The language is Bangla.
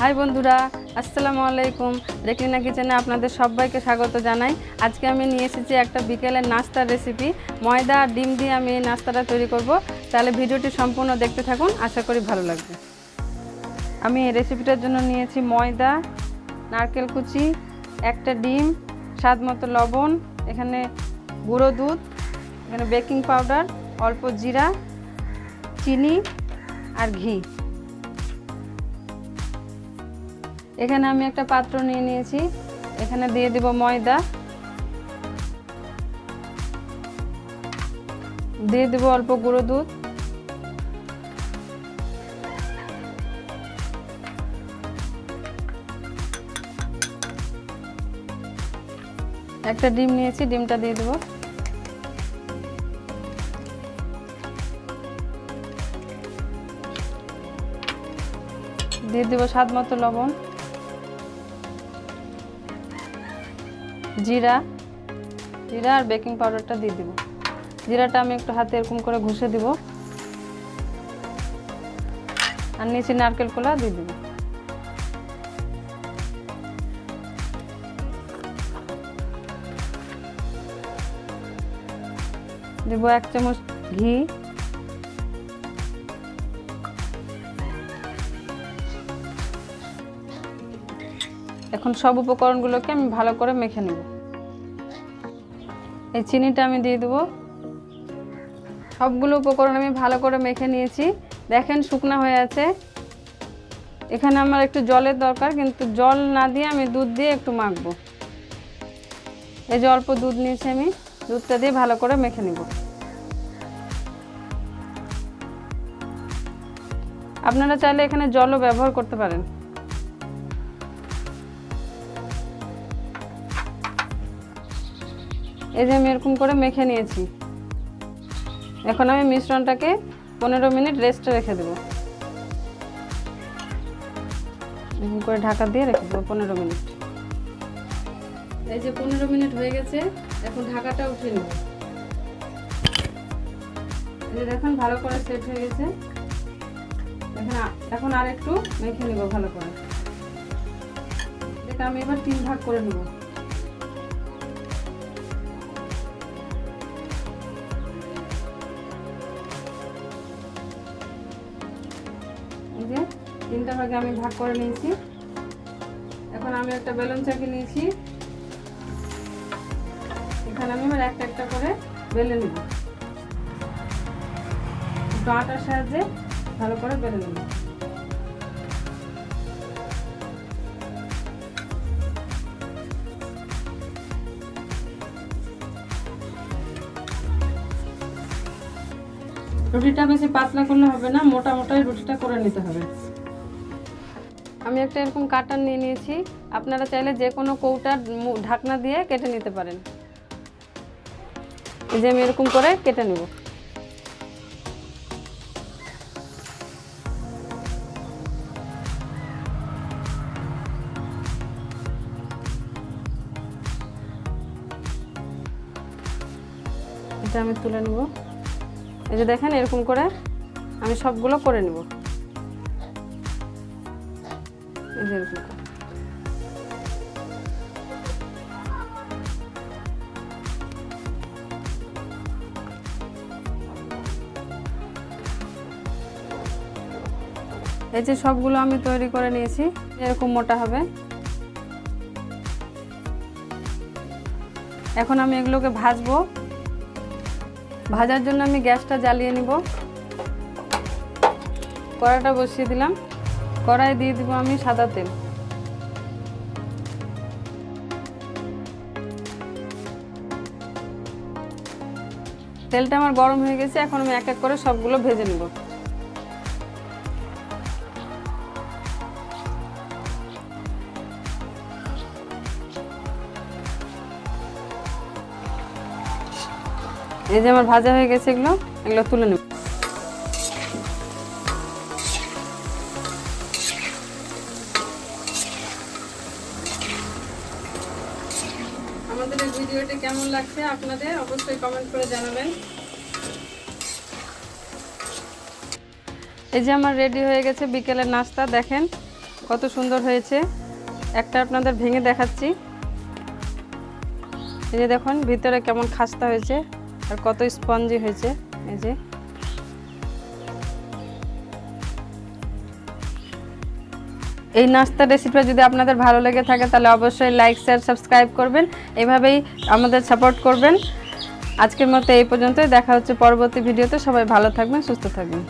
হাই বন্ধুরা, আসসালামু আলাইকুম। রেকলিনা কিচেনে আপনাদের সবাইকে স্বাগত জানাই। আজকে আমি নিয়ে এসেছি একটা বিকেলের নাস্তার রেসিপি। ময়দা আর ডিম দিয়ে আমি এই নাস্তাটা তৈরি করব। তাহলে ভিডিওটি সম্পূর্ণ দেখতে থাকুন, আশা করি ভালো লাগবে। আমি এই রেসিপিটার জন্য নিয়েছি ময়দা, নারকেল কুচি, একটা ডিম, স্বাদ মতো লবণ, এখানে গুঁড়ো দুধ, এখানে বেকিং পাউডার, অল্প জিরা, চিনি আর ঘি। এখানে আমি একটা পাত্র নিয়ে নিয়েছি, এখানে দিয়ে দিব ময়দা, দিয়ে দিব অল্প গুঁড়ো দুধ, একটা ডিম নিয়েছি, ডিমটা দিয়ে দেব, দিয়ে দেব স্বাদ মতো লবণ, জিরা আর বেকিং পাউডারটা দিয়ে দিব। জিরাটা আমি একটু হাতে এরকম করে ঘষে দিব, আর নিচে নারকেল কোলা দিয়ে দিব। দেব 1 চামচ ঘি, এখন সব উপকরণগুলোকে আমি ভালো করে মেখে নেব। এই চিনিটা আমি দিয়ে দেব। সবগুলো উপকরণ আমি ভালো করে মেখে নিয়েছি, দেখেন শুকনা হয়ে আছে। এখানে আমার একটু জলের দরকার, কিন্তু জল না দিয়ে আমি দুধ দিয়ে একটু মাখবো। এই যে অল্প দুধ নিয়েছি, আমি দুধটা দিয়ে ভালো করে মেখে নেব। আপনারা চাইলে এখানে জলও ব্যবহার করতে পারেন। এই যে আমি এরকম করে মেখে নিয়েছি। এখন আমি মিশ্রণটাকে 15 মিনিট রেস্টে রেখে দেব। এরকম করে ঢাকা দিয়ে রেখে দেবো 15 মিনিট। এই যে 15 মিনিট হয়ে গেছে, এখন ঢাকাটা উঠিয়ে নেব। এই যে দেখুন ভালো করে সেট হয়ে গেছে। এখন আর একটু মেখে নেব ভালো করে। এটা আমি এবার 3 ভাগ করে নেব। এই যে 3টা ভাগে আমি ভাগ করে নিয়েছি। এখন আমি একটা বেলুন চাকি নিয়েছি, এখানে আমি এবার একটা একটা করে বেলে নেব। একটু আটার সাহায্যে ভালো করে বেলে নেব। রুটিটা বেশি পাতলা করলে হবে না, মোটা মোটাই রুটিটা করে নিতে হবে। আমি একটা এরকম কাটার নিয়ে নিয়েছি, আপনারা চাইলে যে কোনো কৌটার ঢাকনা দিয়ে কেটে নিতে পারেন। এই যে আমি এরকম করে কেটে নেব। এটা আমি তুলে নেব। এই যে দেখেন এরকম করে আমি সবগুলো করে নেব। এই যে এরকম করে। এই যে সবগুলো আমি তৈরি করে নিয়েছি, এরকম মোটা হবে। এখন আমি এগুলোকে ভাজবো। ভাজার জন্য আমি গ্যাসটা জ্বালিয়ে নিব। কড়াইটা বসিয়ে দিলাম, কড়াই দিয়ে দিব আমি সাদা তেল। তেলটা আমার গরম হয়ে গেছে, এখন আমি এক এক করে সবগুলো ভেজে নেব। এই যে আমার ভাজা হয়ে গেছে, এগুলো তুলে নেব। আমাদের এই ভিডিওটি কেমন লাগছে আপনাদের অবশ্যই কমেন্ট করে জানাবেন। এই যে আমার রেডি হয়ে গেছে বিকেলের নাস্তা। দেখেন কত সুন্দর হয়েছে। একটা আপনাদের ভেঙে দেখাচ্ছি। এই যে দেখুন ভিতরে কেমন খাস্তা হয়েছে আর কত স্পঞ্জি হয়েছে। এই যে এই নাস্তার রেসিপিটা যদি আপনাদের ভালো লেগে থাকে তাহলে অবশ্যই লাইক শেয়ার সাবস্ক্রাইব করবেন, এভাবেই আমাদের সাপোর্ট করবেন। আজকের মতো এই পর্যন্তই, দেখা হচ্ছে পরবর্তী ভিডিওতে। সবাই ভালো থাকবেন, সুস্থ থাকবেন।